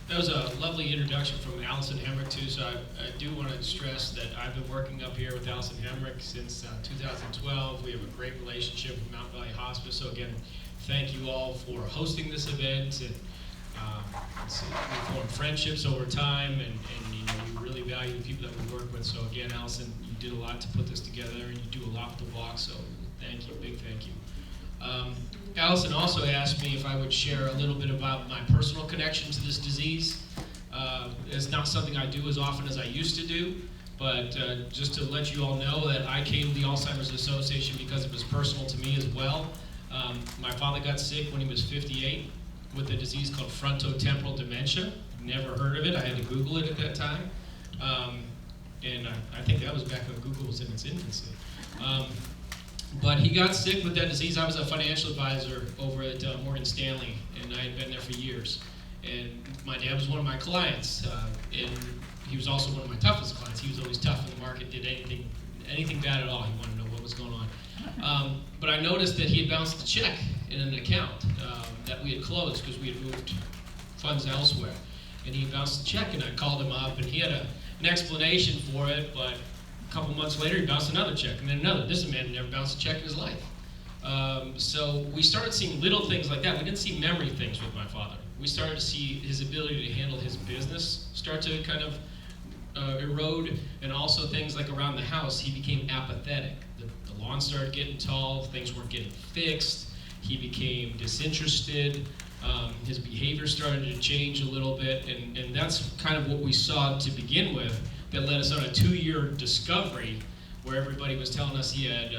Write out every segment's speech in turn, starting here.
That was a lovely introduction from Allison Hemrick too, so I do want to stress that I've been working up here with Allison Hemrick since 2012. We have a great relationship with Mount Valley Hospice, so again, thank you all for hosting this event, and we formed friendships over time, and you know, we really value the people that we work with. So again, Allison, you did a lot to put this together, and you do a lot with the walk, so thank you, big thank you. Allison also asked me if I would share a little bit about my personal connection to this disease. It's not something I do as often as I used to do, but just to let you all know that I came to the Alzheimer's Association because it was personal to me as well. My father got sick when he was 58 with a disease called frontotemporal dementia. Never heard of it. I had to Google it at that time. And I think that was back when Google was in its infancy. But he got sick with that disease. I was a financial advisor over at Morgan Stanley, and I had been there for years. And my dad was one of my clients, and he was also one of my toughest clients. He was always tough in the market, did anything bad at all. He wanted to know what was going on. But I noticed that he had bounced a check in an account that we had closed because we had moved funds elsewhere. And he bounced a check, and I called him up, and he had an explanation for it, but a couple months later, he bounced another check, and then another. This man had never bounced a check in his life. So we started seeing little things like that. We didn't see memory things with my father. We started to see his ability to handle his business start to kind of erode, and also things like around the house, he became apathetic. The lawn started getting tall, things weren't getting fixed, he became disinterested, his behavior started to change a little bit, and that's kind of what we saw to begin with. That led us on a 2-year discovery where everybody was telling us he had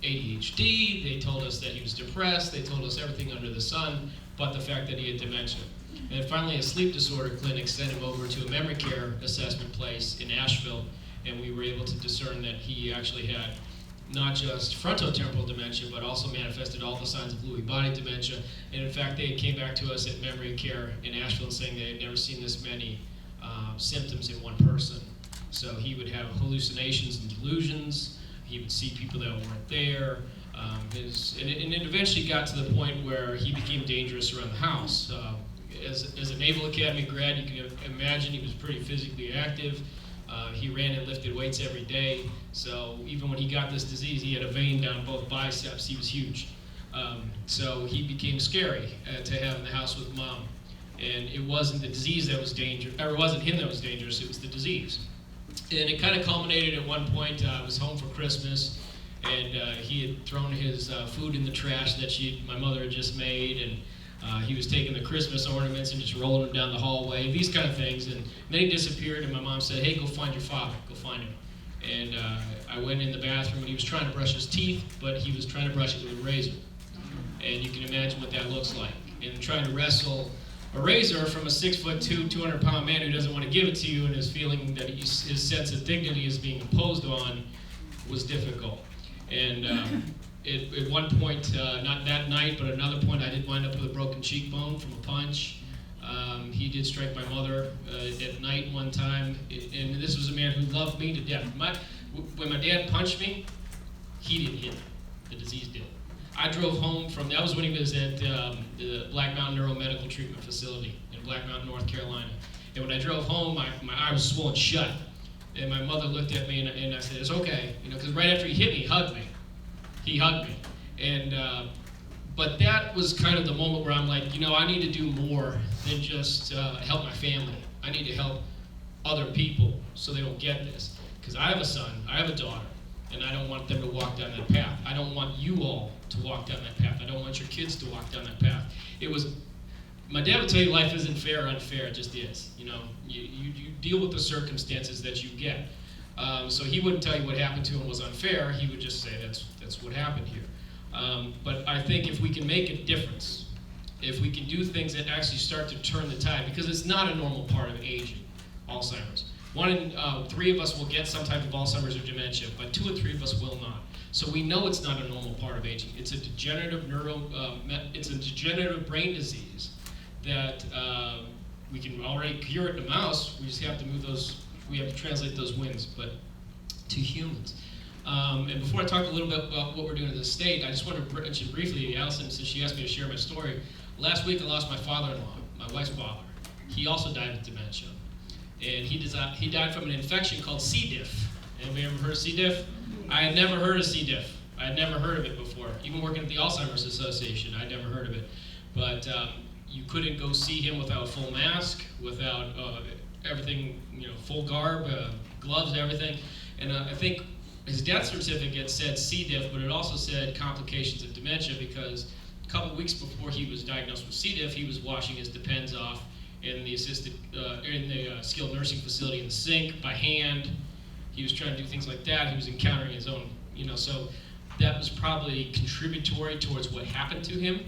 ADHD, they told us that he was depressed, they told us everything under the sun, but the fact that he had dementia. And finally, a sleep disorder clinic sent him over to a memory care assessment place in Asheville, and we were able to discern that he actually had not just frontotemporal dementia, but also manifested all the signs of Lewy body dementia. And in fact, they came back to us at memory care in Asheville saying they had never seen this many symptoms in one person. So he would have hallucinations and delusions. He would see people that weren't there. And it eventually got to the point where he became dangerous around the house. As a Naval Academy grad, you can imagine he was pretty physically active. He ran and lifted weights every day. So even when he got this disease, he had a vein down both biceps. He was huge. So he became scary to have in the house with Mom. And it wasn't the disease that was dangerous, or it wasn't him that was dangerous, it was the disease. And it kind of culminated at one point. I was home for Christmas, and he had thrown his food in the trash that my mother had just made, and he was taking the Christmas ornaments and just rolling them down the hallway, these kind of things. And then he disappeared, and my mom said, "Hey, go find your father, go find him." And I went in the bathroom, and he was trying to brush his teeth, but he was trying to brush it with a razor. And you can imagine what that looks like. And trying to wrestle a razor from a 6'2", 200-pound man who doesn't want to give it to you, and is feeling that his sense of dignity is being imposed on, was difficult. And at one point, not that night, but another point, I did wind up with a broken cheekbone from a punch. He did strike my mother at night one time, and this was a man who loved me to death. When my dad punched me, he didn't hit me. The disease did. I drove home that was when he was at the Black Mountain Neuromedical Treatment Facility in Black Mountain, North Carolina. And when I drove home, my eye was swollen shut. And my mother looked at me, and I said, "It's okay," because right after he hit me, he hugged me. He hugged me. And but that was kind of the moment where I'm like, I need to do more than just help my family. I need to help other people so they don't get this. Because I have a son, I have a daughter, and I don't want them to walk down that path. I don't want you all to walk down that path. I don't want your kids to walk down that path. My dad would tell you life isn't fair or unfair, it just is. You deal with the circumstances that you get. So he wouldn't tell you what happened to him was unfair, he would just say that's what happened here. But I think if we can make a difference, if we can do things that actually start to turn the tide, because it's not a normal part of aging, Alzheimer's. 1 in 3 of us will get some type of Alzheimer's or dementia, but 2 or 3 of us will not. So we know it's not a normal part of aging. It's a degenerative brain disease that we can already cure it in a mouse. We just have to we have to translate those winds, but to humans. And before I talk a little bit about what we're doing in the state, I just want to mention briefly, Allison, since she asked me to share my story. Last week I lost my father-in-law, my wife's father. he also died of dementia. And he died from an infection called C. diff. Anybody ever heard of C. diff? I had never heard of C. diff. I had never heard of it before. Even working at the Alzheimer's Association, I'd never heard of it. But you couldn't go see him without a full mask, without everything, full garb, gloves, everything. And I think his death certificate said C. diff, but it also said complications of dementia, because a couple of weeks before he was diagnosed with C. diff, he was washing his Depends off in the skilled nursing facility in the sink by hand. He was trying to do things like that. He was encountering his own, so that was probably contributory towards what happened to him.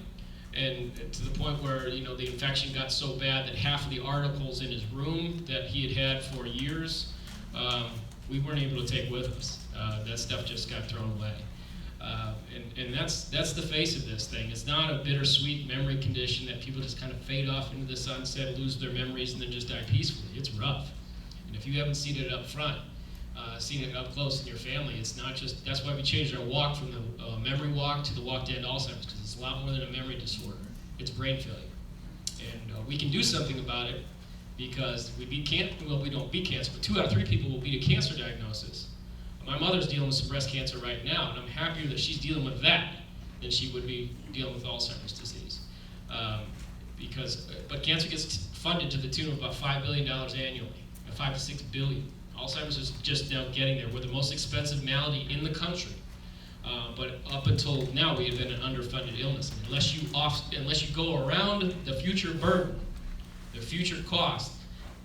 And to the point where, the infection got so bad that half of the articles in his room that he had for years, we weren't able to take with us. That stuff just got thrown away. And that's the face of this thing. It's not a bittersweet memory condition that people just kind of fade off into the sunset, lose their memories, and then just die peacefully. It's rough. And if you haven't seen it up front, seen it up close in your family, it's not just, that's why we changed our walk from the memory walk to the walk to end Alzheimer's, because it's a lot more than a memory disorder. It's brain failure. And we can do something about it, because we don't beat cancer, but 2 out of 3 people will beat a cancer diagnosis. My mother's dealing with some breast cancer right now, and I'm happier that she's dealing with that than she would be dealing with Alzheimer's disease. But cancer gets funded to the tune of about $5 billion annually, $5 to $6 billion. Alzheimer's is just now getting there. We're the most expensive malady in the country. But up until now, we have been an underfunded illness. And unless you go around the future burden, the future cost,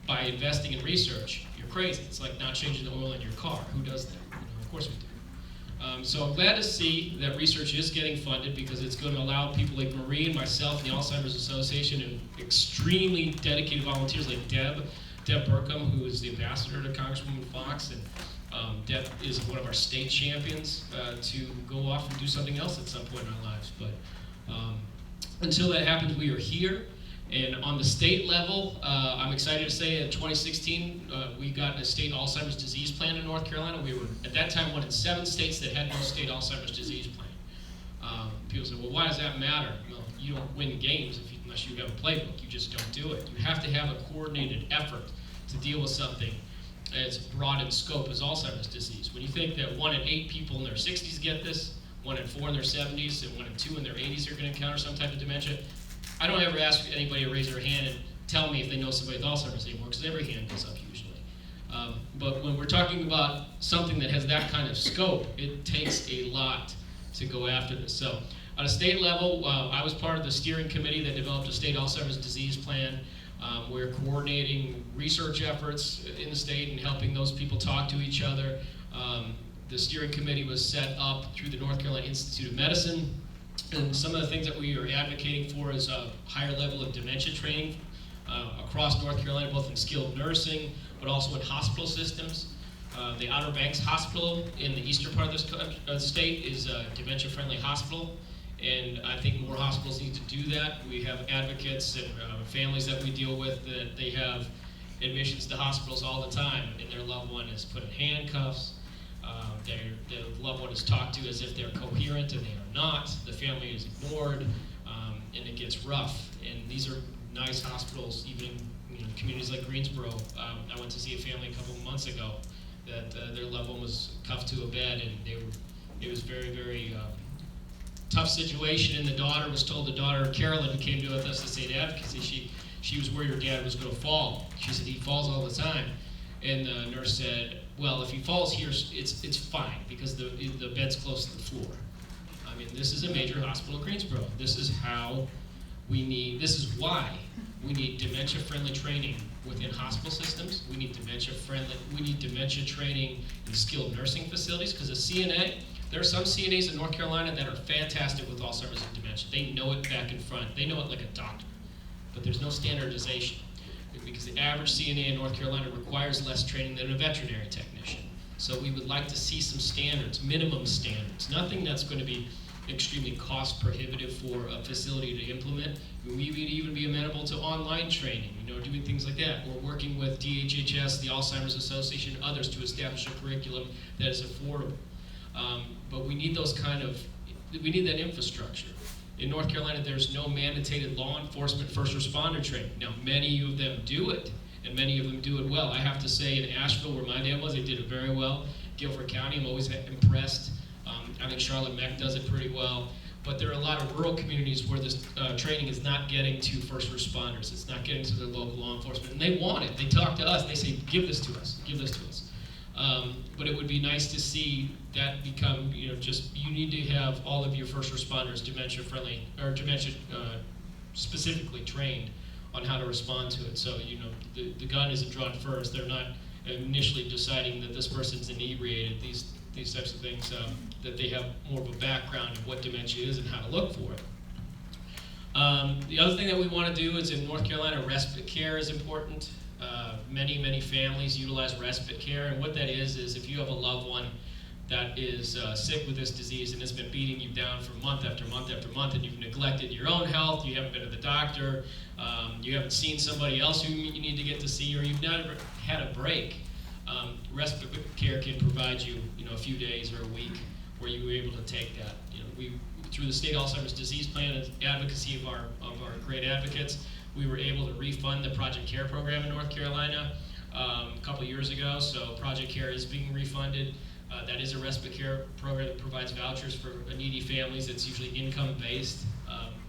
by investing in research, you're crazy. It's like not changing the oil in your car. Who does that? Of course we do. So I'm glad to see that research is getting funded, because it's going to allow people like Marie and myself and the Alzheimer's Association and extremely dedicated volunteers like Deb Burkham, who is the ambassador to Congresswoman Foxx, and Deb is one of our state champions to go off and do something else at some point in our lives. But until that happens, we are here. And on the state level, I'm excited to say in 2016, we got a state Alzheimer's disease plan in North Carolina. We were, at that time, one in 7 states that had no state Alzheimer's disease plan. People say, well, why does that matter? Well, you don't win games unless you have a playbook. You just don't do it. You have to have a coordinated effort to deal with something as broad in scope as Alzheimer's disease. When you think that 1 in 8 people in their 60s get this, 1 in 4 in their 70s, and 1 in 2 in their 80s are going to encounter some type of dementia, I don't ever ask anybody to raise their hand and tell me if they know somebody with Alzheimer's anymore, because every hand goes up usually. But when we're talking about something that has that kind of scope, it takes a lot to go after this. So at a state level, I was part of the steering committee that developed a state Alzheimer's disease plan. We're coordinating research efforts in the state and helping those people talk to each other. The steering committee was set up through the North Carolina Institute of Medicine. And some of the things that we are advocating for is a higher level of dementia training across North Carolina, both in skilled nursing, but also in hospital systems. The Outer Banks Hospital in the eastern part of the state is a dementia-friendly hospital, and I think more hospitals need to do that. We have advocates and families that we deal with that they have admissions to hospitals all the time, and their loved one is put in handcuffs. Their loved one is talked to as if they're coherent, and they are not. The family is ignored, and it gets rough. And these are nice hospitals, even in communities like Greensboro. I went to see a family a couple of months ago that their loved one was cuffed to a bed, and it was very, very tough situation. And the daughter was told, the daughter Carolyn, who came to us to state advocacy, she was worried her dad was going to fall. She said he falls all the time, and the nurse said, well, if he falls here, it's fine, because the bed's close to the floor. I mean, this is a major hospital in Greensboro. This is why we need dementia-friendly training within hospital systems. We need dementia training in skilled nursing facilities, because a CNA, there are some CNAs in North Carolina that are fantastic with Alzheimer's and dementia. They know it back and front. They know it like a doctor, but there's no standardization, because the average CNA in North Carolina requires less training than a veterinary technician. So we would like to see some standards, minimum standards, nothing that's going to be extremely cost prohibitive for a facility to implement. We would even be amenable to online training, doing things like that. We're working with DHHS, the Alzheimer's Association, and others to establish a curriculum that is affordable. But we need we need that infrastructure. In North Carolina, there's no mandated law enforcement first responder training. Now, many of them do it, and many of them do it well. I have to say, in Asheville, where my dad was, they did it very well. Guilford County, I'm always impressed. I think Charlotte Meck does it pretty well. But there are a lot of rural communities where this training is not getting to first responders. It's not getting to their local law enforcement. And they want it. They talk to us. They say, give this to us. Give this to us. But it would be nice to see that become, just, you need to have all of your first responders dementia-friendly, or dementia specifically trained on how to respond to it. So, the gun isn't drawn first. They're not initially deciding that this person's inebriated. These types of things, that they have more of a background of what dementia is and how to look for it. The other thing that we want to do is, in North Carolina, respite care is important. Many families utilize respite care, and what that is if you have a loved one that is sick with this disease and has been beating you down for month after month after month, and you've neglected your own health, you haven't been to the doctor, you haven't seen somebody else who you need to get to see, or you've never had a break, respite care can provide you, a few days or a week where you were able to take that. We, through the state Alzheimer's disease plan and advocacy of our great advocates, we were able to refund the Project Care program in North Carolina a couple years ago. So Project Care is being refunded. That is a respite care program that provides vouchers for needy families. It's usually income-based.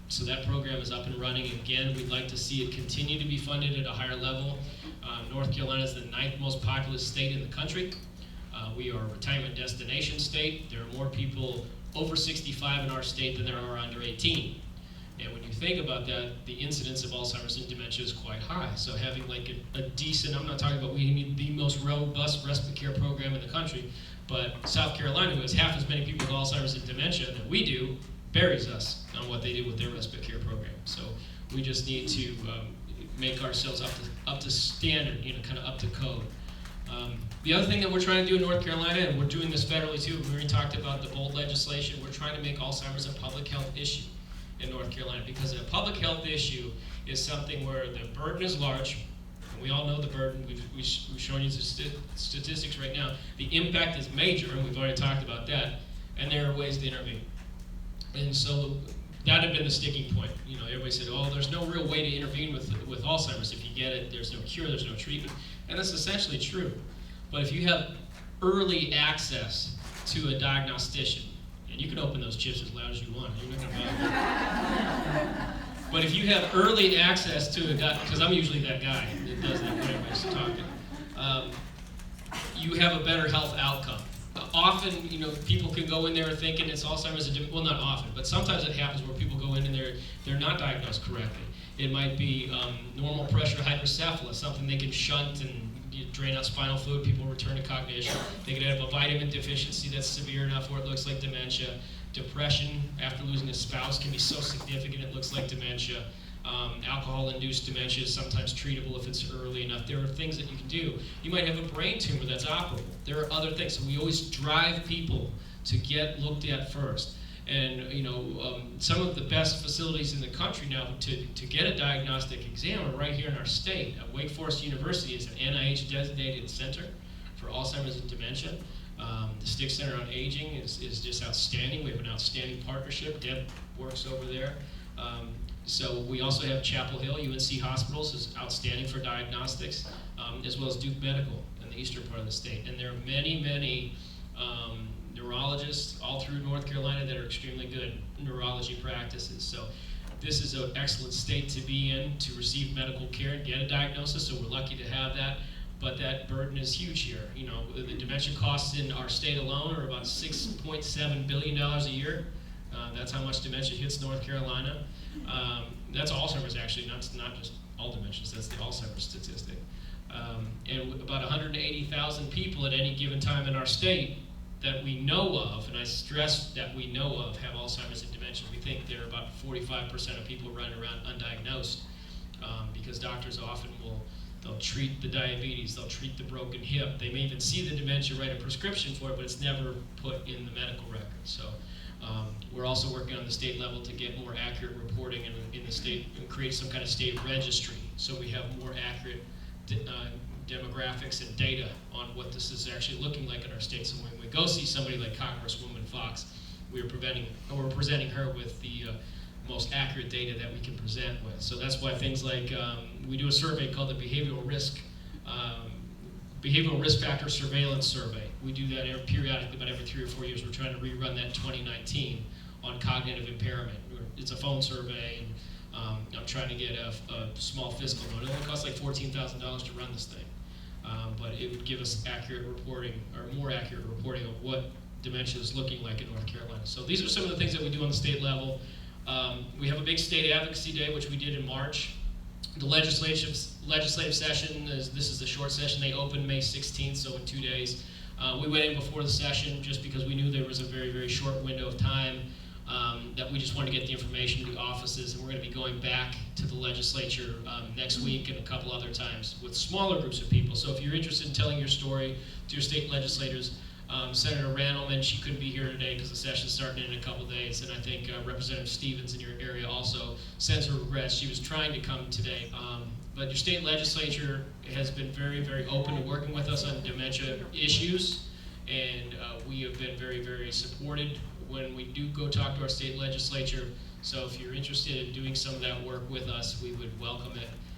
So that program is up and running. Again, we'd like to see it continue to be funded at a higher level. North Carolina is the 9th most populous state in the country. We are a retirement destination state. There are more people over 65 in our state than there are under 18. And when you think about that, the incidence of Alzheimer's and dementia is quite high. So having like a decent, I'm not talking about we need the most robust respite care program in the country, but South Carolina, who has half as many people with Alzheimer's and dementia that we do, buries us on what they do with their respite care program. So we just need to make ourselves up to standard, kind of up to code. The other thing that we're trying to do in North Carolina, and we're doing this federally too, we already talked about the BOLD legislation, we're trying to make Alzheimer's a public health issue in North Carolina, because a public health issue is something where the burden is large, and we all know the burden, we've shown you the statistics right now, the impact is major, and we've already talked about that, and there are ways to intervene. And so that had been the sticking point. Everybody said, oh, there's no real way to intervene with Alzheimer's. If you get it, there's no cure, there's no treatment. And that's essentially true. But if you have early access to a diagnostician, and you can open those chips as loud as you want, you're not going to bother me. But if you have early access to a guy, because I'm usually that guy that does that when everybody's talking, you have a better health outcome. Often, people can go in there thinking it's Alzheimer's, well, not often, but sometimes it happens where people go in and they're not diagnosed correctly. It might be normal pressure hydrocephalus, something they can shunt and drain out spinal fluid, people return to cognition. They could have a vitamin deficiency that's severe enough where it looks like dementia. Depression after losing a spouse can be so significant it looks like dementia. Alcohol-induced dementia is sometimes treatable if it's early enough. There are things that you can do. You might have a brain tumor that's operable. There are other things. So we always drive people to get looked at first. And some of the best facilities in the country now to get a diagnostic exam are right here in our state. Wake Forest University is an NIH-designated center for Alzheimer's and dementia. The Stick Center on Aging is just outstanding. We have an outstanding partnership. Deb works over there. So we also have Chapel Hill, UNC Hospitals is outstanding for diagnostics, as well as Duke Medical in the eastern part of the state. And there are many neurologists all through North Carolina that are extremely good neurology practices. So this is an excellent state to be in to receive medical care and get a diagnosis, so we're lucky to have that. But that burden is huge here. The dementia costs in our state alone are about $6.7 billion a year. That's how much dementia hits North Carolina. That's Alzheimer's actually, not just all dementias, that's the Alzheimer's statistic. And about 180,000 people at any given time in our state that we know of, and I stress that we know of, have Alzheimer's and dementia. We think there are about 45% of people running around undiagnosed because doctors often they'll treat the diabetes, they'll treat the broken hip, they may even see the dementia, write a prescription for it, but it's never put in the medical record. So we're also working on the state level to get more accurate reporting in the state and create some kind of state registry so we have more accurate demographics and data on what this is actually looking like in our state. So when we go see somebody like Congresswoman Foxx, we're presenting her with the most accurate data that we can present with. So that's why things like, we do a survey called the Behavioral Risk Factor Surveillance Survey. We do that periodically, about every 3 or 4 years. We're trying to rerun that in 2019 on cognitive impairment. It's a phone survey, and I'm trying to get a small fiscal loan. It only costs like $14,000 to run this thing. But it would give us accurate reporting, or more accurate reporting of what dementia is looking like in North Carolina. So these are some of the things that we do on the state level. We have a big state advocacy day, which we did in March. The legislative session, this is the short session. They opened May 16th, so in 2 days. We went in before the session just because we knew there was a very, very short window of time that we just wanted to get the information to the offices, and we're going to be going back to the legislature next week and a couple other times with smaller groups of people. So if you're interested in telling your story to your state legislators, Senator Randleman, she couldn't be here today because the session's starting in a couple days, and I think Representative Stevens in your area also sends her regrets. She was trying to come today, but your state legislature has been very, very open to working with us on dementia issues, and we have been very, very supported when we do go talk to our state legislature. So if you're interested in doing some of that work with us, we would welcome it.